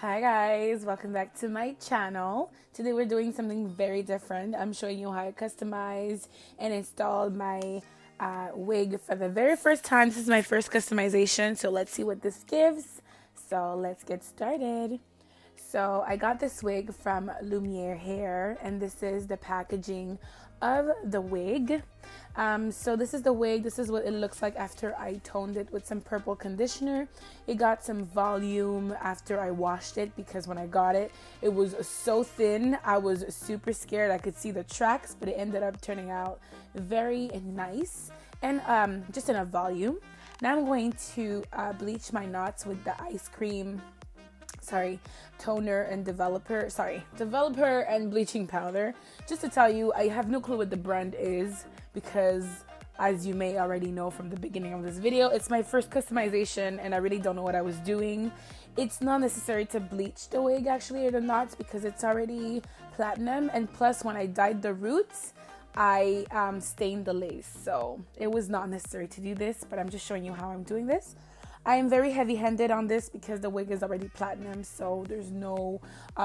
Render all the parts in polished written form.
Hi guys, welcome back to my channel. Today we're doing something very different. I'm showing you how I customize and install my wig for the very first time. This is my first customization, so let's see what this gives. So let's get started. So I got this wig from LUMIERE Hair, and this is the packaging of the wig. So this is the wig. This is what it looks like after I toned it with some purple conditioner. It got some volume after I washed it because when I got it, it was so thin. I was super scared. I could see the tracks, but it ended up turning out very nice and just enough volume. Now I'm going to bleach my knots with the ice cream toner and developer and bleaching powder. Just to tell you, I have no clue what the brand is because, as you may already know from the beginning of this video, it's my first customization and I really don't know what I was doing. It's not necessary to bleach the wig actually, or the knots, because it's already platinum, and plus when I dyed the roots I stained the lace, so it was not necessary to do this, but I'm just showing you how I'm doing this. I am very heavy-handed on this because the wig is already platinum, so there's no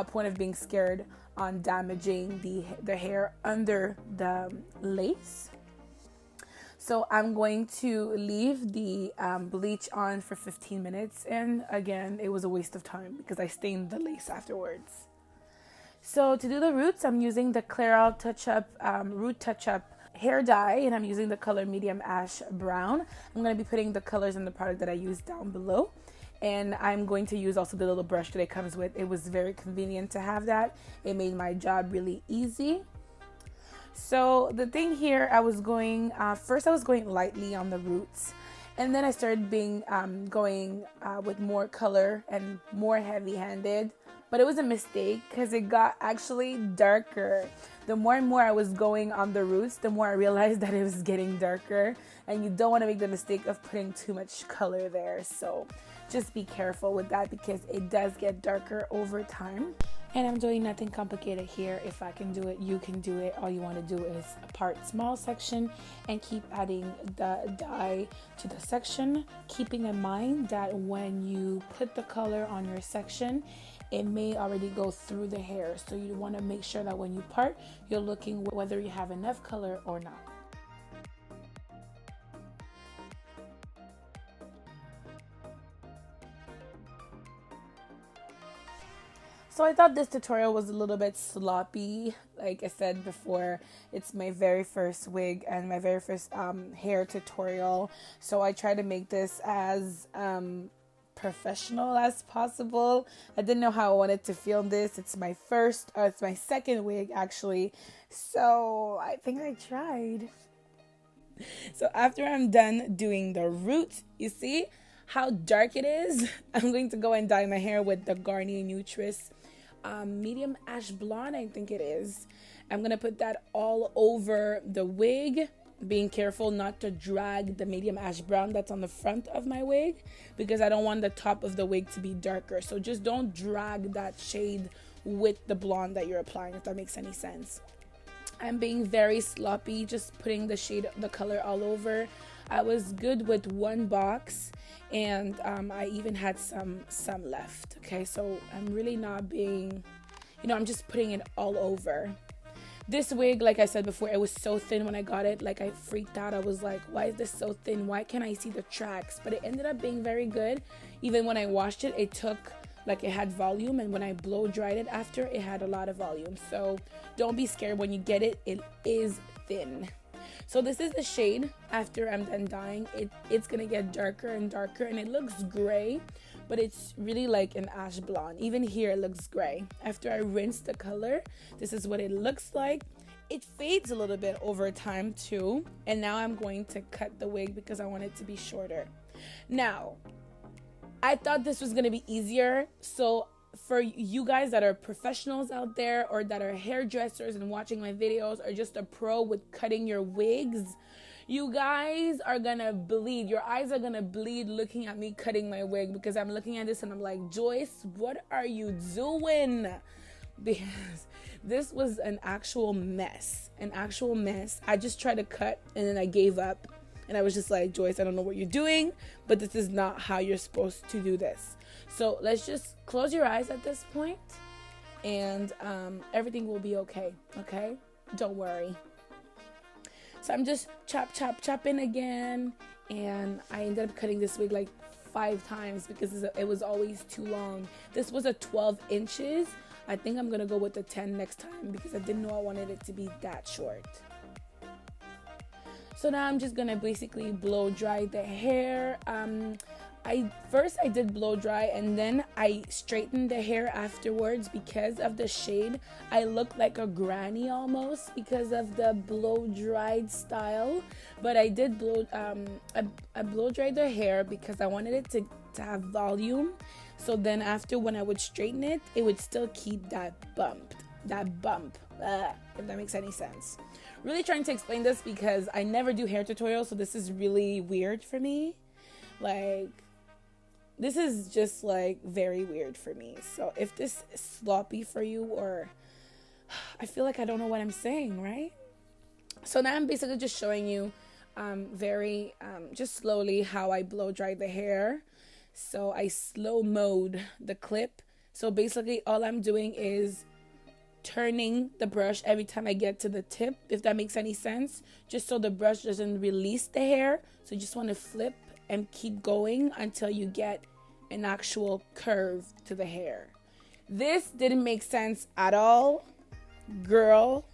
point of being scared on damaging the hair under the lace. So I'm going to leave the bleach on for 15 minutes, and again, it was a waste of time because I stained the lace afterwards. So to do the roots, I'm using the Clairol Root Touch-Up hair dye, and I'm using the color medium ash brown. I'm going to be putting the colors in the product that I use down below, and I'm going to use also the little brush that it comes with. It was very convenient to have that. It made my job really easy. So the thing here, I was going first I was going lightly on the roots, and then I started going with more color and more heavy-handed, but it was a mistake because it got actually darker. The more and more I was going on the roots, the more I realized that it was getting darker, and you don't want to make the mistake of putting too much color there. So just be careful with that because it does get darker over time. And I'm doing nothing complicated here. If I can do it, you can do it. All you want to do is part small section and keep adding the dye to the section, keeping in mind that when you put the color on your section, it may already go through the hair, so you want to make sure that when you part, you're looking whether you have enough color or not. So I thought this tutorial was a little bit sloppy. Like I said before, it's my very first wig and my very first hair tutorial, so I try to make this as professional as possible. I didn't know how I wanted to film this. It's my second wig actually, so I think I tried. So after I'm done doing the roots, you see how dark it is? I'm going to go and dye my hair with the Garnier Nutrice medium ash blonde, I think it is. I'm gonna put that all over the wig, being careful not to drag the medium ash brown that's on the front of my wig because I don't want the top of the wig to be darker. So just don't drag that shade with the blonde that you're applying, if that makes any sense. I'm being very sloppy, just putting the color all over. I was good with one box, and I even had some left. Okay, so I'm really not being, I'm just putting it all over. This wig, like I said before, it was so thin when I got it. Like, I freaked out. I was like, why is this so thin? Why can't I see the tracks? But it ended up being very good. Even when I washed it, it had volume, and when I blow dried it after, it had a lot of volume. So don't be scared when you get it. It is thin. So this is the shade after I'm done dyeing. It's gonna get darker and darker, and it looks gray, but it's really like an ash blonde. Even here it looks gray. After I rinse the color, this is what it looks like. It fades a little bit over time too, and now I'm going to cut the wig because I want it to be shorter. Now, I thought this was gonna be easier, so for you guys that are professionals out there, or that are hairdressers and watching my videos, or just a pro with cutting your wigs, you guys are gonna bleed. Your eyes are gonna bleed looking at me cutting my wig, because I'm looking at this and I'm like, Joyce, what are you doing? Because this was an actual mess. I just tried to cut and then I gave up. And I was just like, Joyce, I don't know what you're doing, but this is not how you're supposed to do this. So let's just close your eyes at this point, and everything will be okay. Okay, don't worry. So I'm just chopping again, and I ended up cutting this wig like 5 times because it was always too long. This was a 12 inches. I think I'm gonna go with the 10 next time because I didn't know I wanted it to be that short. So now I'm just gonna basically blow dry the hair. First I did blow dry, and then I straightened the hair afterwards because of the shade. I look like a granny almost because of the blow dried style. But I did I blow dried the hair because I wanted it to have volume. So then after, when I would straighten it, it would still keep that bump, if that makes any sense. Really trying to explain this because I never do hair tutorials, so this is really weird for me. Like, this is just like very weird for me. So if this is sloppy for you, or I feel like I don't know what I'm saying, right? So now I'm basically just showing you just slowly how I blow dry the hair. So I slow mode the clip. So basically all I'm doing is turning the brush every time I get to the tip, if that makes any sense, just so the brush doesn't release the hair. So you just want to flip and keep going until you get an actual curve to the hair. This didn't make sense at all, girl.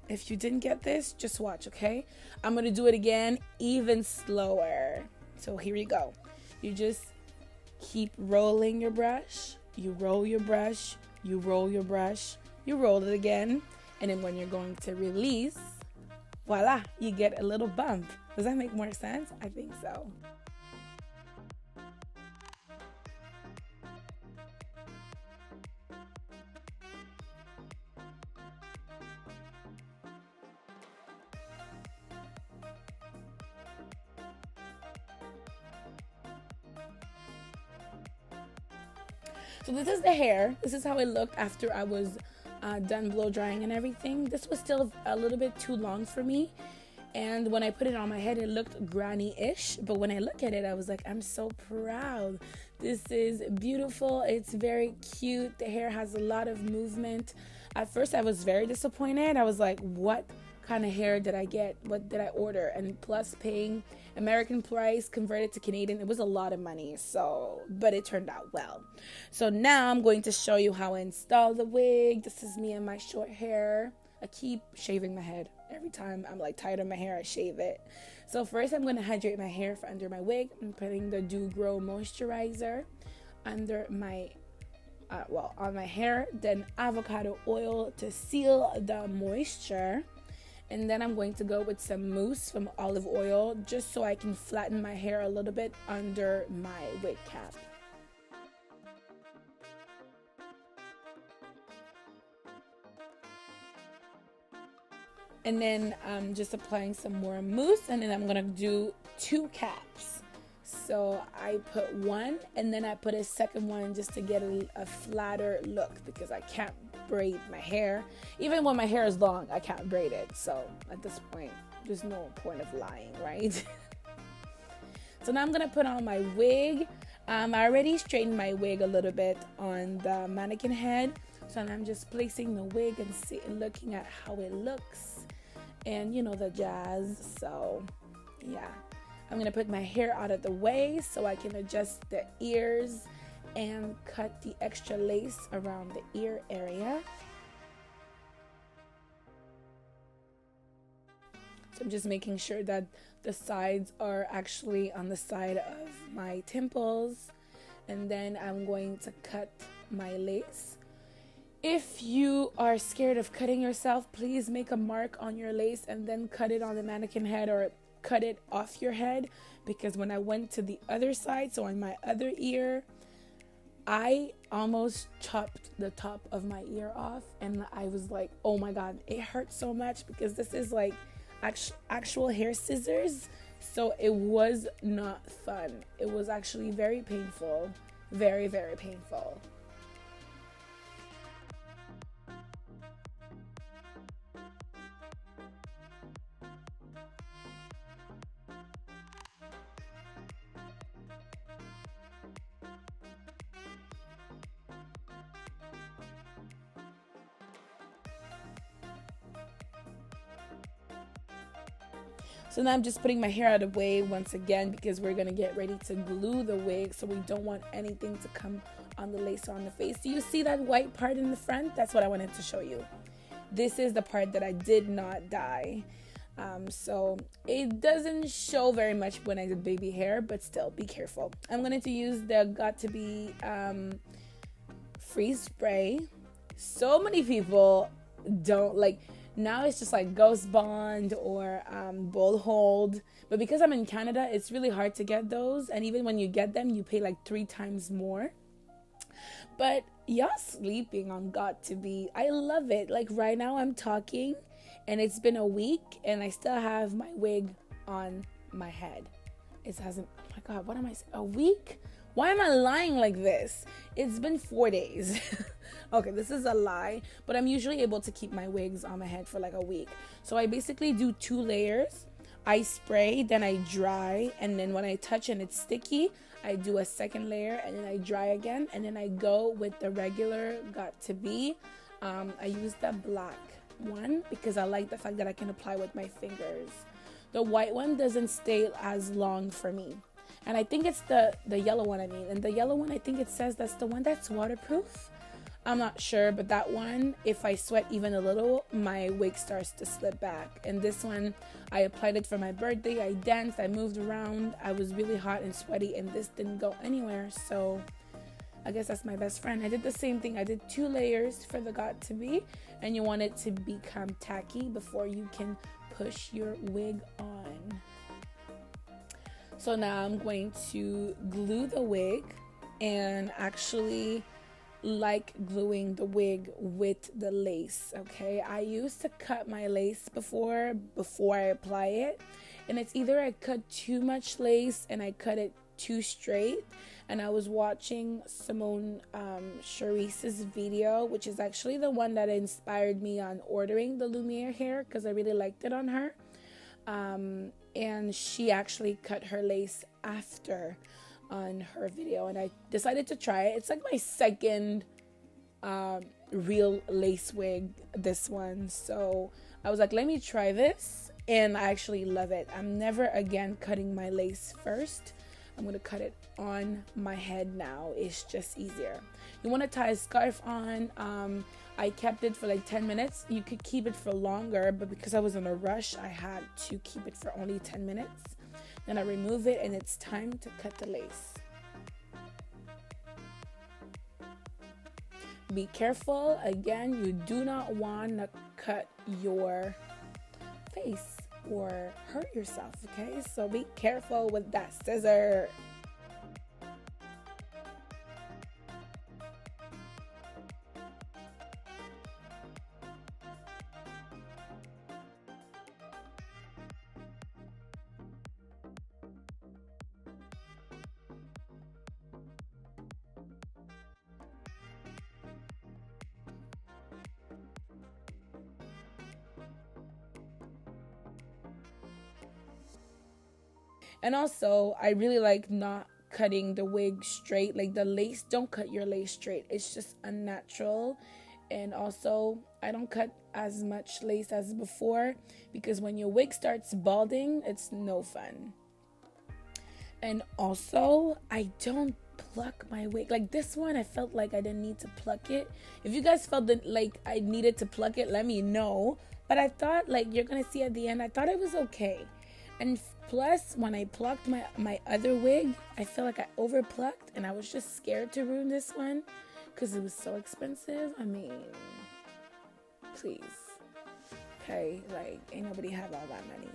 If you didn't get this, just watch, okay? I'm gonna do it again, even slower. So here you go. You just keep rolling your brush. You roll your brush. You roll your brush. You roll it again. And then when you're going to release, voila, you get a little bump. Does that make more sense? I think so. So this is the hair. This is how it looked after I was done blow drying and everything. This was still a little bit too long for me. And when I put it on my head, it looked granny-ish. But when I look at it, I was like, I'm so proud. This is beautiful. It's very cute. The hair has a lot of movement. At first, I was very disappointed. I was like, what kind of hair did I get? What did I order? And plus paying American price converted to Canadian, it was a lot of money. So, but it turned out well. So now I'm going to show you how I install the wig. This is me and my short hair. I keep shaving my head. Every time I'm like tired of my hair, I shave it. So first I'm going to hydrate my hair for under my wig. I'm putting the Dew Grow moisturizer under my on my hair, then avocado oil to seal the moisture. And then I'm going to go with some mousse from olive oil just so I can flatten my hair a little bit under my wig cap. And then I'm just applying some more mousse, and then I'm gonna do 2 caps. So I put one, and then I put a second one just to get a flatter look because I can't braid my hair. Even when my hair is long, I can't braid it. So at this point, there's no point of lying, right? So now I'm gonna put on my wig. I already straightened my wig a little bit on the mannequin head. So now I'm just placing the wig and looking at how it looks. And you know, the jazz. So yeah, I'm gonna put my hair out of the way so I can adjust the ears and cut the extra lace around the ear area. So I'm just making sure that the sides are actually on the side of my temples, and then I'm going to cut my lace. If you are scared of cutting yourself, please make a mark on your lace and then cut it on the mannequin head or cut it off your head, because when I went to the other side, so on my other ear, I almost chopped the top of my ear off, and I was like, oh my god, it hurts so much because this is like actual hair scissors. So it was not fun. It was actually very painful, very, very painful. So now I'm just putting my hair out of the way once again because we're gonna get ready to glue the wig, so we don't want anything to come on the lace or on the face. Do you see that white part in the front? That's what I wanted to show you. This is the part that I did not dye. So it doesn't show very much when I did baby hair, but still be careful. I'm going to use the Got To Be freeze spray. So many people don't like, now it's just like Ghost Bond or Bull Hold, but because I'm in Canada, it's really hard to get those, and even when you get them, you pay like 3 times more. But y'all sleeping on Got To Be. I love it. Like right now I'm talking and it's been a week and I still have my wig on my head. It hasn't, oh my God, what am I saying? A week? Why am I lying like this? It's been 4 days. Okay, this is a lie, but I'm usually able to keep my wigs on my head for like a week. So I basically do 2 layers. I spray, then I dry, and then when I touch and it's sticky, I do a second layer, and then I dry again, and then I go with the regular Got To Be. I use the black one because I like the fact that I can apply with my fingers. The white one doesn't stay as long for me, and I think it's the yellow one, I mean, and the yellow one, I think it says that's the one that's waterproof. I'm not sure, but that one, if I sweat even a little, my wig starts to slip back. And this one, I applied it for my birthday. I danced, I moved around. I was really hot and sweaty, and this didn't go anywhere. So I guess that's my best friend. I did the same thing. I did 2 layers for the Got To Be, and you want it to become tacky before you can push your wig on. So now I'm going to glue the wig, and actually like gluing the wig with the lace. Okay, I used to cut my lace before I apply it, and it's either I cut too much lace and I cut it too straight. And I was watching Simone Cherise's video, which is actually the one that inspired me on ordering the Lumiere hair because I really liked it on her, and she actually cut her lace after on her video, and I decided to try it. It's like my second real lace wig, this one, so I was like, let me try this, and I actually love it. I'm never again cutting my lace first. I'm gonna cut it on my head now. It's just easier. You want to tie a scarf on. I kept it for like 10 minutes. You could keep it for longer, but because I was in a rush, I had to keep it for only 10 minutes. Then I remove it, and it's time to cut the lace. Be careful. Again, you do not want to cut your face or hurt yourself, okay? So be careful with that scissor. And also, I really like not cutting the wig straight. Like the lace, don't cut your lace straight. It's just unnatural. And also, I don't cut as much lace as before because when your wig starts balding, it's no fun. And also, I don't pluck my wig. Like this one, I felt like I didn't need to pluck it. If you guys felt that like I needed to pluck it, let me know. But I thought, like you're gonna see at the end, I thought it was okay. And plus, when I plucked my other wig, I feel like I over plucked, and I was just scared to ruin this one because it was so expensive. I mean, please. Okay, like ain't nobody have all that money.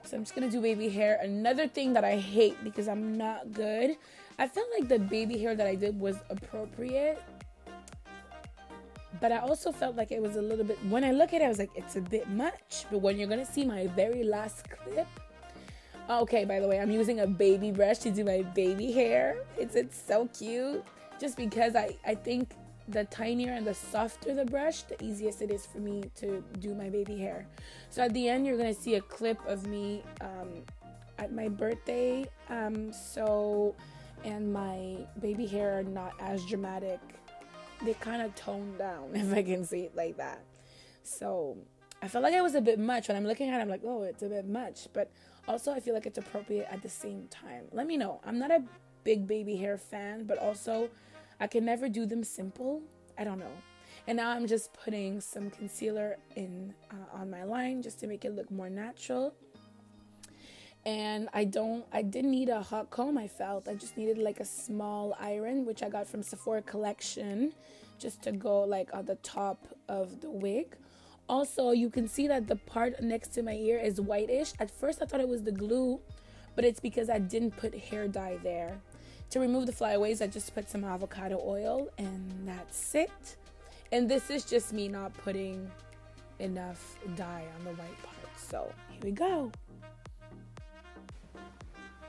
So I'm just gonna do baby hair. Another thing that I hate because I'm not good, I felt like the baby hair that I did was appropriate, but I also felt like it was a little bit, when I look at it, I was like, it's a bit much. But when you're gonna see my very last clip, okay, by the way, I'm using a baby brush to do my baby hair. It's so cute, just because I think the tinier and the softer the brush, the easiest it is for me to do my baby hair. So at the end, you're gonna see a clip of me at my birthday. And my baby hair are not as dramatic. They kind of toned down, if I can say it like that. So I felt like it was a bit much. When I'm looking at it, I'm like, oh, it's a bit much. But also, I feel like it's appropriate at the same time. Let me know. I'm not a big baby hair fan, but also I can never do them simple. I don't know. And now I'm just putting some concealer in on my line just to make it look more natural. And I didn't need a hot comb, I felt. I just needed like a small iron, which I got from Sephora Collection, just to go like on the top of the wig. Also, you can see that the part next to my ear is whitish. At first, I thought it was the glue, but it's because I didn't put hair dye there. To remove the flyaways, I just put some avocado oil, and that's it. And this is just me not putting enough dye on the white part. So, here we go.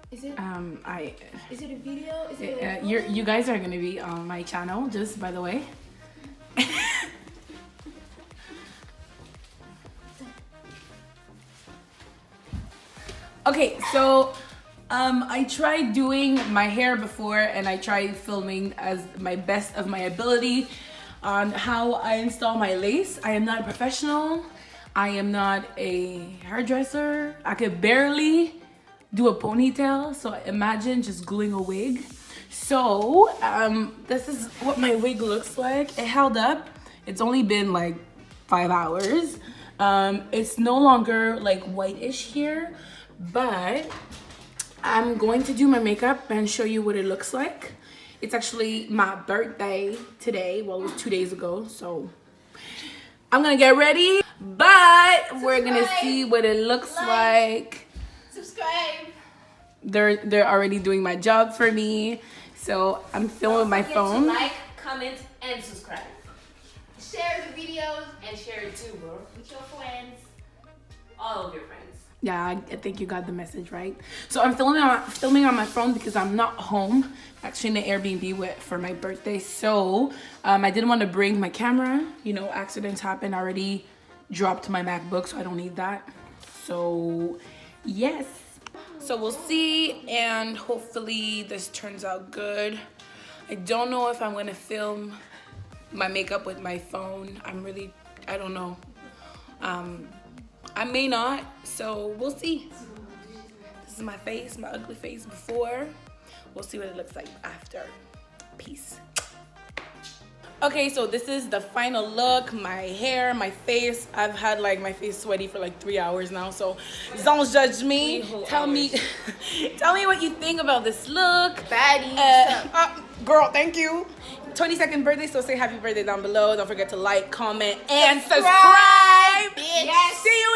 Is it? Is it a video? Is it you guys are gonna be on my channel, just by the way. Okay, so I tried doing my hair before, and I tried filming as my best of my ability on how I install my lace. I am not a professional. I am not a hairdresser. I could barely do a ponytail, so imagine just gluing a wig. So this is what my wig looks like. It held up. It's only been like 5 hours. It's no longer like whitish here, but I'm going to do my makeup and show you what it looks like. It's actually my birthday today. Well, it was 2 days ago, so I'm gonna get ready, but we're gonna see what it looks like. Subscribe. They're already doing my job for me, so I'm filming my phone. To like, comment, and subscribe. Share the videos and share it too, bro, with your friends, all of your friends. Yeah, I think you got the message, right? So I'm filming on my phone because I'm not home. Actually in the Airbnb for my birthday. So I didn't want to bring my camera. You know, accidents happen. I already dropped my MacBook, so I don't need that. So yes. So we'll see, and hopefully this turns out good. I don't know if I'm gonna film my makeup with my phone. I don't know. I may not, so we'll see. This is my face, my ugly face before. We'll see what it looks like after. Peace. Okay, so this is the final look. My hair, my face. I've had like my face sweaty for like 3 hours now, so don't judge me. Tell me what you think about this look. Baddie. Girl, thank you. 22nd birthday, so say happy birthday down below. Don't forget to like, comment, and subscribe. Yes. See you